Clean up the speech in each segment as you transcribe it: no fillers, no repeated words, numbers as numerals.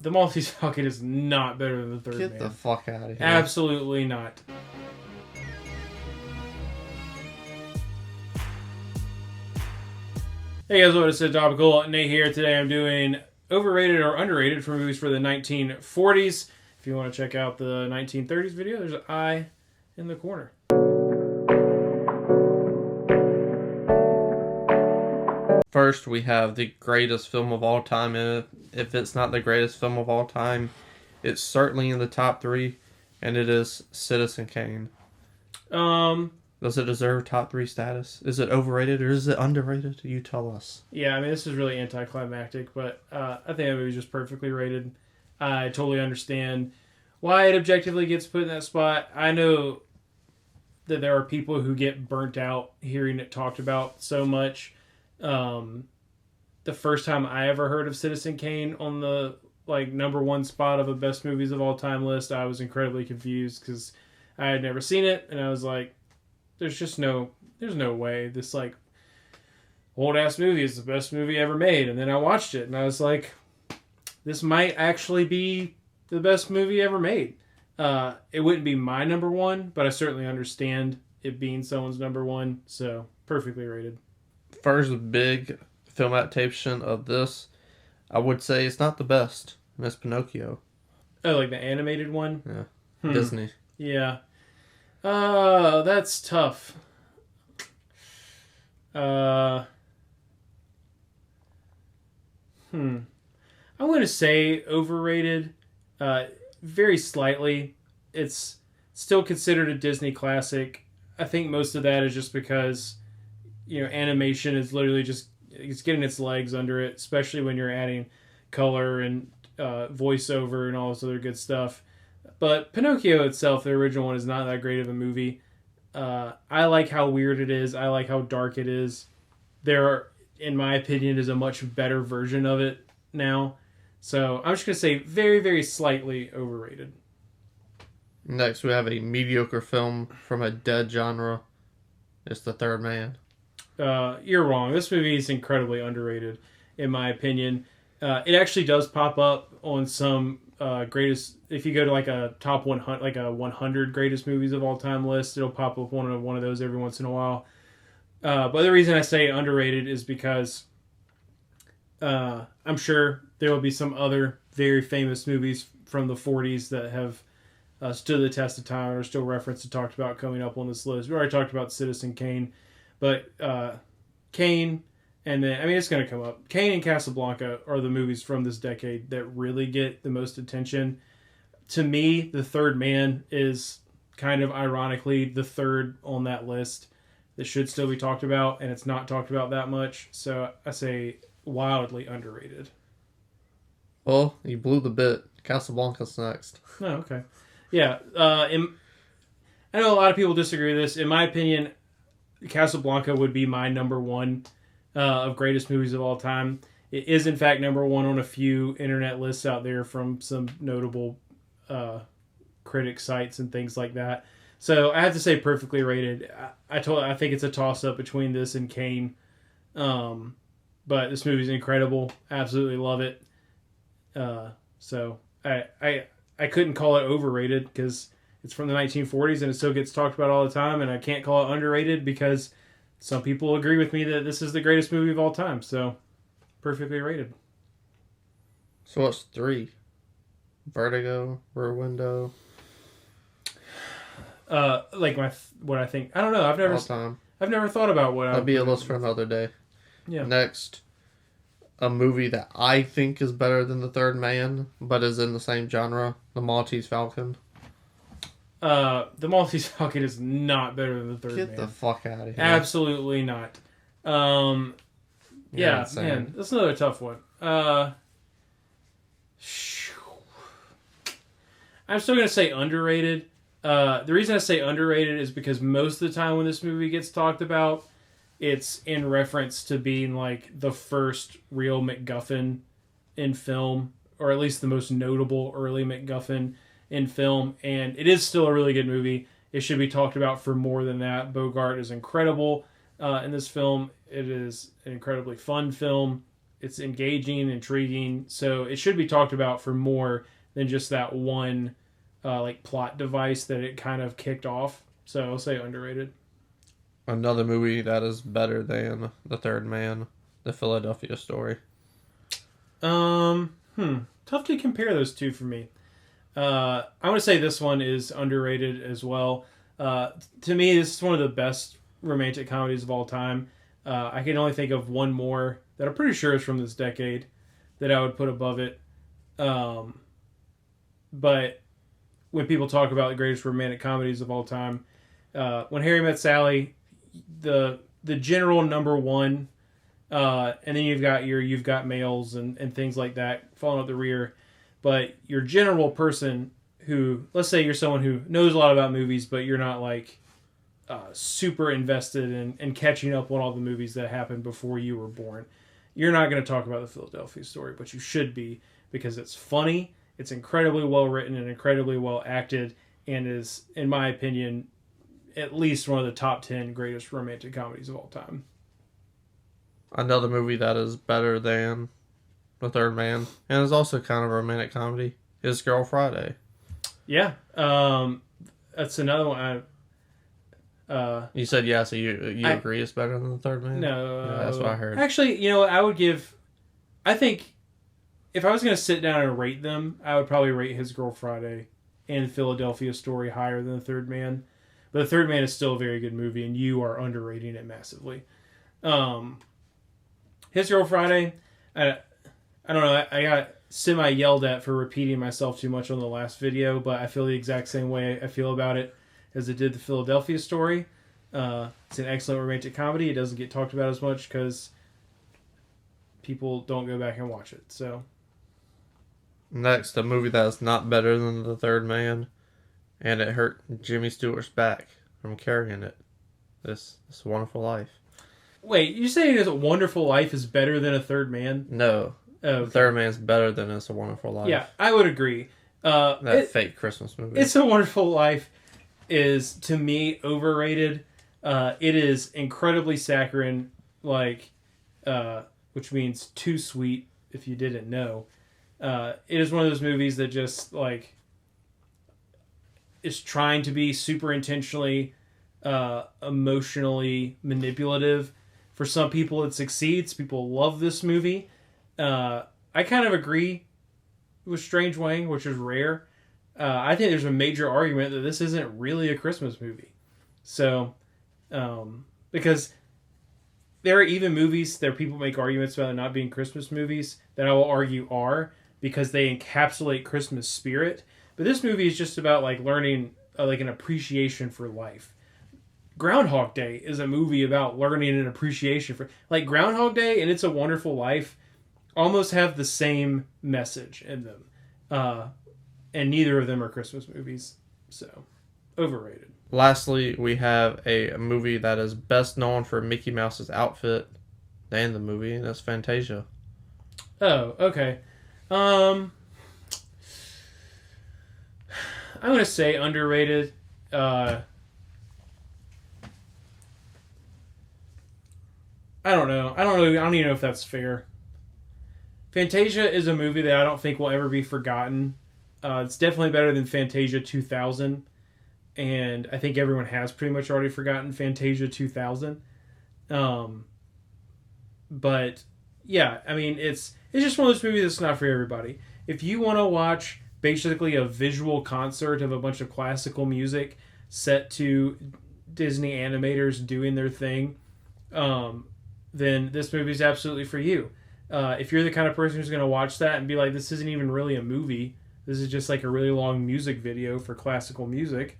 The Maltese Falcon is not better than the Third Man. Get the fuck out of here. Absolutely not. Hey guys, what is it? Topical Nate here. Today I'm doing overrated or underrated for movies for the 1940s. If you want to check out the 1930s video, there's an I in the corner. First, we have the greatest film of all time. And if it's not the greatest film of all time, it's certainly in the top 3, and it is Citizen Kane. Does it deserve top 3 status? Is it overrated or is it underrated? You tell us. Yeah, I mean, this is really anticlimactic, but I think that movie's just perfectly rated. I totally understand why it objectively gets put in that spot. I know that there are people who get burnt out hearing it talked about so much. The first time I ever heard of Citizen Kane on the number 1 spot of a best movies of all time list, I was incredibly confused because I had never seen it, and I was like, there's no way this old ass movie is the best movie ever made. And then I watched it and I was like, this might actually be the best movie ever made. It wouldn't be my number 1, but I certainly understand it being someone's number 1. So perfectly rated. First big film adaptation of this, I would say it's not the best. It's Pinocchio. Oh, like the animated one? Yeah. Disney. Yeah. That's tough. I'm going to say overrated, very slightly. It's still considered a Disney classic. I think most of that is just because, animation is literally it's getting its legs under it, especially when you're adding color and voiceover and all this other good stuff. But Pinocchio itself, the original one, is not that great of a movie. I like how weird it is. I like how dark it is. There, in my opinion, is a much better version of it now. So I'm just going to say very, very slightly overrated. Next, we have a mediocre film from a dead genre. It's The Third Man. You're wrong. This movie is incredibly underrated, in my opinion. It actually does pop up on some greatest. If you go to a top 100, a 100 greatest movies of all time list, it'll pop up one of those every once in a while. But the reason I say underrated is because I'm sure there will be some other very famous movies from the 40s that have stood the test of time or still referenced and talked about coming up on this list. We already talked about Citizen Kane, but Kane, and then it's going to come up. Kane and Casablanca are the movies from this decade that really get the most attention. To me, The Third Man is kind of ironically the third on that list that should still be talked about, and it's not talked about that much. So I say wildly underrated. Well, you blew the bit. Casablanca's next. Oh, okay. Yeah. I know a lot of people disagree with this. In my opinion, Casablanca would be my number 1 of greatest movies of all time. It is, in fact, number 1 on a few internet lists out there from some notable critic sites and things like that. So I have to say perfectly rated. I think it's a toss-up between this and Kane. But this movie's incredible. Absolutely love it. So I couldn't call it overrated because it's from the 1940s and it still gets talked about all the time, and I can't call it underrated because some people agree with me that this is the greatest movie of all time. So perfectly rated. So what's 3? Vertigo, Rear Window. What I think. I don't know. I've never thought about what. That'd be a list for another day. Yeah. Next, a movie that I think is better than The Third Man, but is in the same genre, The Maltese Falcon. The Maltese Falcon is not better than The Third Man. Get the fuck out of here. Absolutely not. Yeah, man, that's another tough one. I'm still going to say underrated. The reason I say underrated is because most of the time when this movie gets talked about, it's in reference to being the first real MacGuffin in film, or at least the most notable early MacGuffin in film, and it is still a really good movie. It should be talked about for more than that. Bogart is incredible in this film. It is an incredibly fun film. It's engaging, intriguing, so it should be talked about for more than just that one like plot device that it kind of kicked off. So I'll say underrated. Another movie that is better than The Third Man, The Philadelphia Story. Tough to compare those two for me. I want to say this one is underrated as well. To me, this is one of the best romantic comedies of all time. I can only think of one more that I'm pretty sure is from this decade that I would put above it. But when people talk about the greatest romantic comedies of all time, When Harry Met Sally, the general number one, and then you've got males and things like that falling up the rear. But your general person who, let's say you're someone who knows a lot about movies, but you're not like super invested in catching up on all the movies that happened before you were born. You're not going to talk about the Philadelphia Story, but you should be, because it's funny, it's incredibly well written and incredibly well acted, and is, in my opinion, at least one of the top 10 greatest romantic comedies of all time. Another movie that is better than The Third Man, and is also kind of a romantic comedy, is Girl Friday. Yeah, that's another one. You said yeah, so you agree it's better than The Third Man? No. Yeah, that's what I heard. Actually, you know what, I think if I was going to sit down and rate them, I would probably rate His Girl Friday and Philadelphia Story higher than The Third Man. But The Third Man is still a very good movie, and you are underrating it massively. His Girl Friday, I don't know, I got semi-yelled at for repeating myself too much on the last video, but I feel the exact same way I feel about it as it did the Philadelphia Story. It's an excellent romantic comedy. It doesn't get talked about as much because people don't go back and watch it. So, next, a movie that is not better than The Third Man, and it hurt Jimmy Stewart's back from carrying it. This Wonderful Life. Wait, you saying A Wonderful Life is better than A Third Man? No. Oh, okay. The Third Man's better than It's a Wonderful Life. Yeah, I would agree. Fake Christmas movie. It's a Wonderful Life is, to me, overrated. It is incredibly saccharine, which means too sweet, if you didn't know. It is one of those movies that just, is trying to be super intentionally emotionally manipulative. For some people, it succeeds. People love this movie. I kind of agree with Strange Wang, which is rare. I think there's a major argument that this isn't really a Christmas movie. So, because there are even movies that people make arguments about it not being Christmas movies that I will argue are, because they encapsulate Christmas spirit. But this movie is just about learning an appreciation for life. Groundhog Day is a movie about learning an appreciation for Groundhog Day and It's a Wonderful Life almost have the same message in them. And neither of them are Christmas movies. So, overrated. Lastly, we have a movie that is best known for Mickey Mouse's outfit than the movie, and that's Fantasia. Oh, okay. I'm going to say underrated. I don't know. I don't even know if that's fair. Fantasia is a movie that I don't think will ever be forgotten. It's definitely better than Fantasia 2000. And I think everyone has pretty much already forgotten Fantasia 2000. But, yeah, I mean, it's just one of those movies that's not for everybody. If you want to watch basically a visual concert of a bunch of classical music set to Disney animators doing their thing, then this movie is absolutely for you. If you're the kind of person who's going to watch that and be like, this isn't even really a movie, this is just a really long music video for classical music,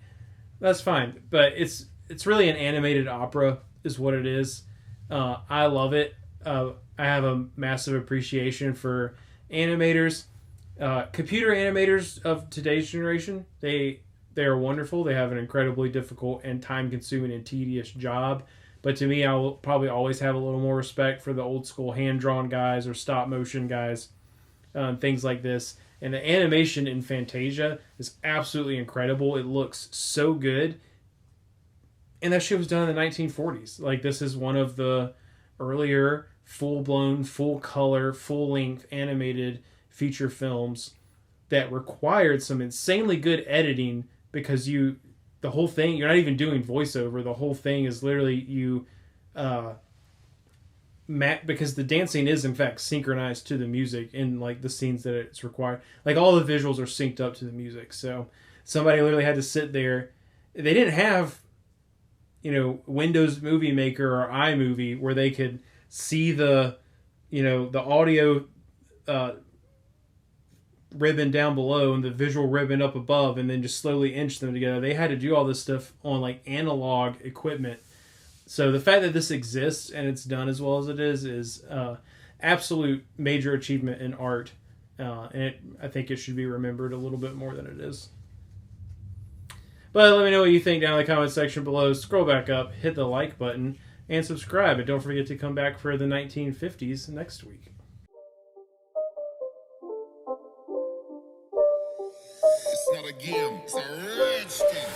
that's fine. But it's really an animated opera is what it is. I love it. I have a massive appreciation for animators. Computer animators of today's generation, they are wonderful. They have an incredibly difficult and time-consuming and tedious job. But to me, I will probably always have a little more respect for the old school hand-drawn guys or stop-motion guys, things like this. And the animation in Fantasia is absolutely incredible. It looks so good. And that shit was done in the 1940s. This is one of the earlier full blown, full color, full length animated feature films that required some insanely good editing because the whole thing, you're not even doing voiceover. The whole thing is literally you, because the dancing is in fact synchronized to the music in like the scenes that it's required. Like all the visuals are synced up to the music. So somebody literally had to sit there. They didn't have, Windows Movie Maker or iMovie where they could see the audio ribbon down below and the visual ribbon up above and then just slowly inch them together. They had to do all this stuff on like analog equipment. So the fact that this exists and it's done as well as it is absolute major achievement in art. I think it should be remembered a little bit more than it is. But let me know what you think down in the comment section below. Scroll back up, hit the like button, and subscribe. And don't forget to come back for the 1950s next week. It's not a game, it's a rich thing.